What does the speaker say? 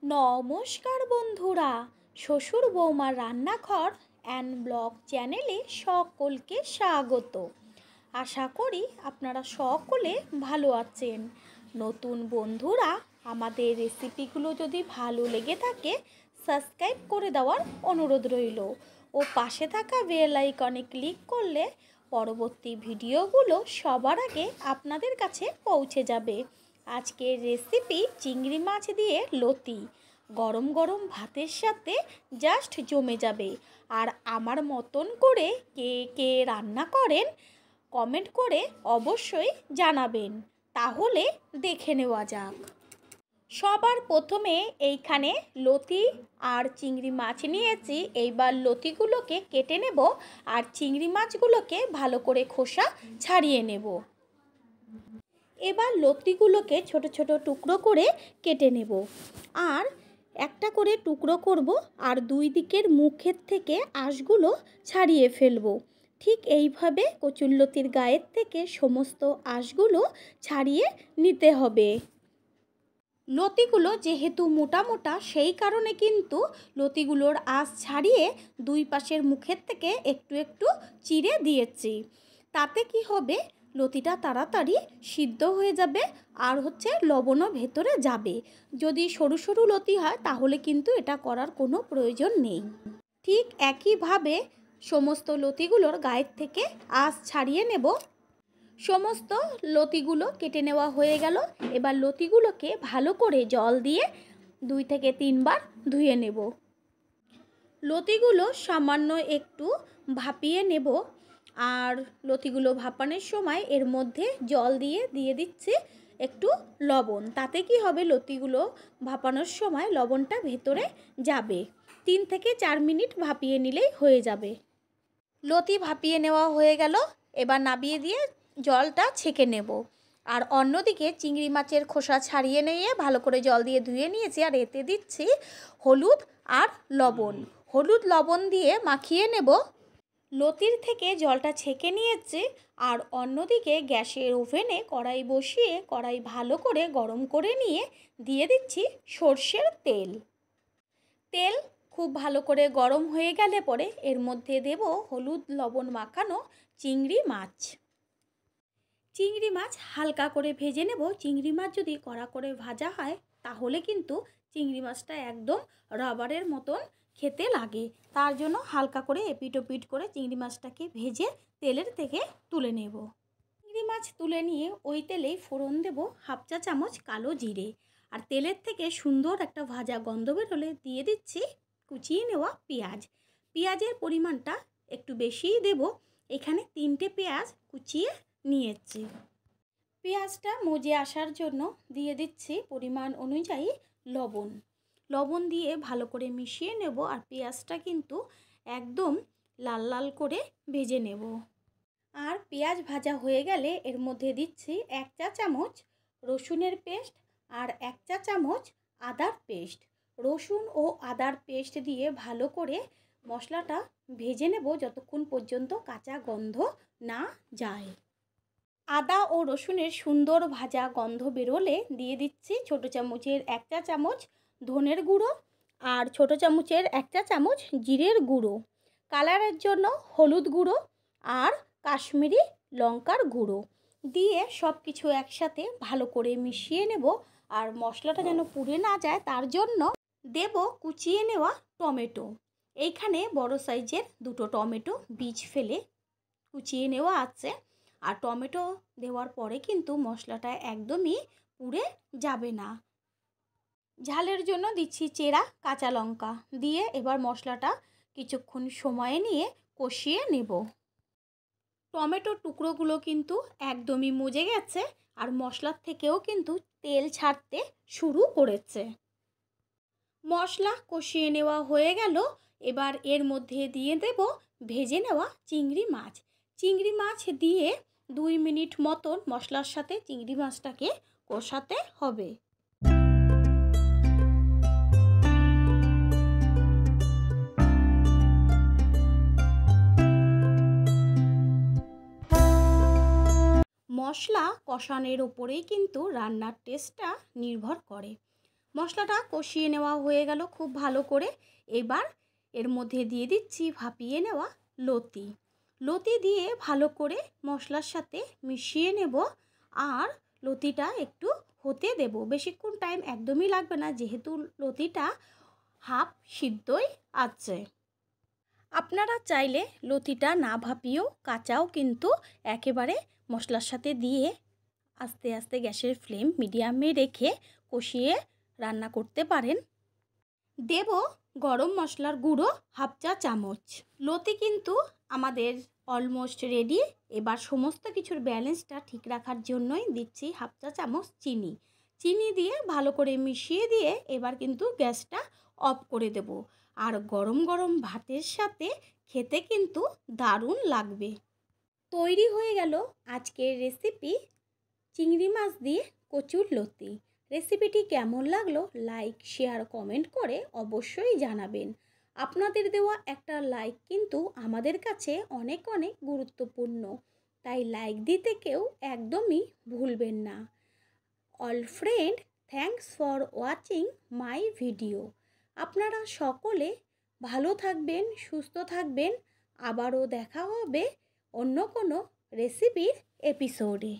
নমস্কার বন্ধুরা, শ্বশুর বৌমার রান্নাঘর অ্যান্ড ব্লগ চ্যানেলে সকলকে স্বাগত। আশা করি আপনারা সকলে ভালো আছেন। নতুন বন্ধুরা আমাদের রেসিপিগুলো যদি ভালো লেগে থাকে সাবস্ক্রাইব করে দেওয়ার অনুরোধ রইল ও পাশে থাকা বেল আইকনে ক্লিক করলে পরবর্তী ভিডিওগুলো সবার আগে আপনাদের কাছে পৌঁছে যাবে। আজকের রেসিপি চিংড়ি মাছ দিয়ে লতি। গরম গরম ভাতের সাথে জাস্ট জমে যাবে। আর আমার মতন করে কে কে রান্না করেন কমেন্ট করে অবশ্যই জানাবেন। তাহলে দেখে নেওয়া যাক। সবার প্রথমে এইখানে লতি আর চিংড়ি মাছ নিয়েছি। এইবার লতিগুলোকে কেটে নেব আর চিংড়ি মাছগুলোকে ভালো করে খোসা ছাড়িয়ে নেব। এবার লতিগুলোকে ছোট ছোট টুকরো করে কেটে নেব আর একটা করে টুকরো করব আর দুই দিকের মুখের থেকে আঁশগুলো ছাড়িয়ে ফেলব। ঠিক এইভাবে কচুরলতির গায়ের থেকে সমস্ত আঁশগুলো ছাড়িয়ে নিতে হবে। লতিগুলো যেহেতু মোটা মোটা সেই কারণে কিন্তু লতিগুলোর আঁশ ছাড়িয়ে দুই পাশের মুখের থেকে একটু একটু চিড়ে দিয়েছি। তাতে কি হবে, লতিটা তাড়াতাড়ি সিদ্ধ হয়ে যাবে আর লবণও ভেতরে যাবে। যদি সরু সরু লতি হয় তাহলে কিন্তু এটা করার কোনো প্রয়োজন নেই। ঠিক একইভাবে সমস্ত লতিগুলোর গায়ের থেকে আঁশ ছাড়িয়ে নেব। সমস্ত লতিগুলো কেটে নেওয়া হয়ে গেল। এবার লতিগুলোকে ভালো করে জল দিয়ে 2 থেকে 3 বার ধুয়ে নেব। লতিগুলো সামান্য একটু ভাপিয়ে নেব আর লতিগুলো ভাপানোর সময় এর মধ্যে জল দিয়ে দিচ্ছি একটু লবণ। তাতে কি হবে, লতিগুলো ভাপানোর সময় লবণটা ভেতরে যাবে। 3 থেকে 4 মিনিট ভাপিয়ে নিলেই হয়ে যাবে। লতি ভাপিয়ে নেওয়া হয়ে গেল। এবার নাবিয়ে দিয়ে জলটা ছেঁকে নেব। আর অন্যদিকে চিংড়ি মাছের খোসা ছাড়িয়ে নিয়ে ভালো করে জল দিয়ে ধুয়ে নিয়েছি আর এতে দিচ্ছি হলুদ আর লবণ। হলুদ লবণ দিয়ে মাখিয়ে নেব। লতির থেকে জলটা ছেঁকে নিয়েছি আর অন্যদিকে গ্যাসের ওভেনে কড়াই বসিয়ে কড়াই ভালো করে গরম করে নিয়ে দিয়ে দিচ্ছি সর্ষের তেল। তেল খুব ভালো করে গরম হয়ে গেলে পরে এর মধ্যে দেব হলুদ লবণ মাখানো চিংড়ি মাছ। চিংড়ি মাছ হালকা করে ভেজে নেব। চিংড়ি মাছ যদি কড়া করে ভাজা হয় তাহলে কিন্তু চিংড়ি মাছটা একদম রাবারের মতন খেতে লাগে। তার জন্য হালকা করে এপিট ওপিট করে চিংড়ি মাছটাকে ভেজে তেলের থেকে তুলে নেব। চিংড়ি মাছ তুলে নিয়ে ওই তেলেই ফোড়ন দেব 1/2 চা চামচ কালো জিরে। আর তেলের থেকে সুন্দর একটা ভাজা গন্ধ বেরোলে দিয়ে দিচ্ছি কুচিয়ে নেওয়া পেঁয়াজ। পেঁয়াজের পরিমাণটা একটু বেশিই দেব। এখানে 3টে পেঁয়াজ কুচিয়ে নিয়েছি। পেঁয়াজটা মজে আসার জন্য দিয়ে দিচ্ছি পরিমাণ অনুযায়ী লবণ। লবণ দিয়ে ভালো করে মিশিয়ে নেব আর পেঁয়াজটা কিন্তু একদম লাল লাল করে ভেজে নেব। আর পেঁয়াজ ভাজা হয়ে গেলে এর মধ্যে দিচ্ছি 1 চা চামচ রসুনের পেস্ট আর 1 চা চামচ আদার পেস্ট। রসুন ও আদার পেস্ট দিয়ে ভালো করে মশলাটা ভেজে নেব যতক্ষণ পর্যন্ত কাঁচা গন্ধ না যায়। আদা ও রসুনের সুন্দর ভাজা গন্ধ বেরোলে দিয়ে দিচ্ছি ছোট চামচের 1 চা চামচ ধনের গুঁড়ো আর ছোট চামচের 1 চা চামচ জিরের গুঁড়ো, কালারের জন্য হলুদ গুঁড়ো আর কাশ্মীরি লঙ্কার গুঁড়ো দিয়ে সব কিছু একসাথে ভালো করে মিশিয়ে নেব। আর মশলাটা যেন পুড়ে না যায় তার জন্য দেব কুচিয়ে নেওয়া টমেটো। এইখানে বড় সাইজের 2টো টমেটো বীজ ফেলে কুচিয়ে নেওয়া আছে। আর টমেটো দেওয়ার পরে কিন্তু মশলাটা একদমই পুড়ে যাবে না। ঝালের জন্য দিচ্ছি চেরা কাঁচা লঙ্কা দিয়ে এবার মশলাটা কিছুক্ষণ সময় নিয়ে কষিয়ে নেব। টমেটোর টুকরোগুলো কিন্তু একদমই মজে গেছে আর মশলার থেকেও কিন্তু তেল ছাড়তে শুরু করেছে। মশলা কষিয়ে নেওয়া হয়ে গেল। এবার এর মধ্যে দিয়ে দেব ভেজে নেওয়া চিংড়ি মাছ। চিংড়ি মাছ দিয়ে 2 মিনিট মতন মশলার সাথে চিংড়ি মাছটাকে কষাতে হবে। মশলা কষানোর উপরেই কিন্তু রান্নার টেস্টটা নির্ভর করে। মশলাটা কষিয়ে নেওয়া হয়ে গেল খুব ভালো করে। এবার এর মধ্যে দিয়ে দিচ্ছি ভাপিয়ে নেওয়া লতি। লতি দিয়ে ভালো করে মশলার সাথে মিশিয়ে নেব আর লতিটা একটু হতে দেব। বেশিক্ষণ টাইম একদমই লাগবে না, যেহেতু লতিটা হাফ সিদ্ধই আছে। আপনারা চাইলে লতিটা না ভাপিয়েও কাঁচাও কিন্তু একেবারে মশলার সাথে দিয়ে আস্তে আস্তে গ্যাসের ফ্লেম মিডিয়ামে রেখে কষিয়ে রান্না করতে পারেন। দেব গরম মশলার গুঁড়ো হাফ চা চামচ। লতি কিন্তু আমাদের অলমোস্ট রেডি। এবার সমস্ত কিছুর ব্যালেন্সটা ঠিক রাখার জন্যই দিচ্ছি হাফ চা চামচ চিনি। চিনি দিয়ে ভালো করে মিশিয়ে দিয়ে এবার কিন্তু গ্যাসটা অফ করে দেব। আর গরম গরম ভাতের সাথে খেতে কিন্তু দারুণ লাগবে। তৈরি হয়ে গেল আজকের রেসিপি চিংড়ি মাছ দিয়ে কচুর লতি। রেসিপিটি কেমন লাগলো লাইক শেয়ার কমেন্ট করে অবশ্যই জানাবেন। আপনাদের দেওয়া একটা লাইক কিন্তু আমাদের কাছে অনেক অনেক গুরুত্বপূর্ণ, তাই লাইক দিতে কেউ একদমই ভুলবেন না। All friend, thanks for watching my video. আপনারা সকলে ভালো থাকবেন, সুস্থ থাকবেন। আবারও দেখা হবে অন্য কোনো রেসিপির এপিসোডে।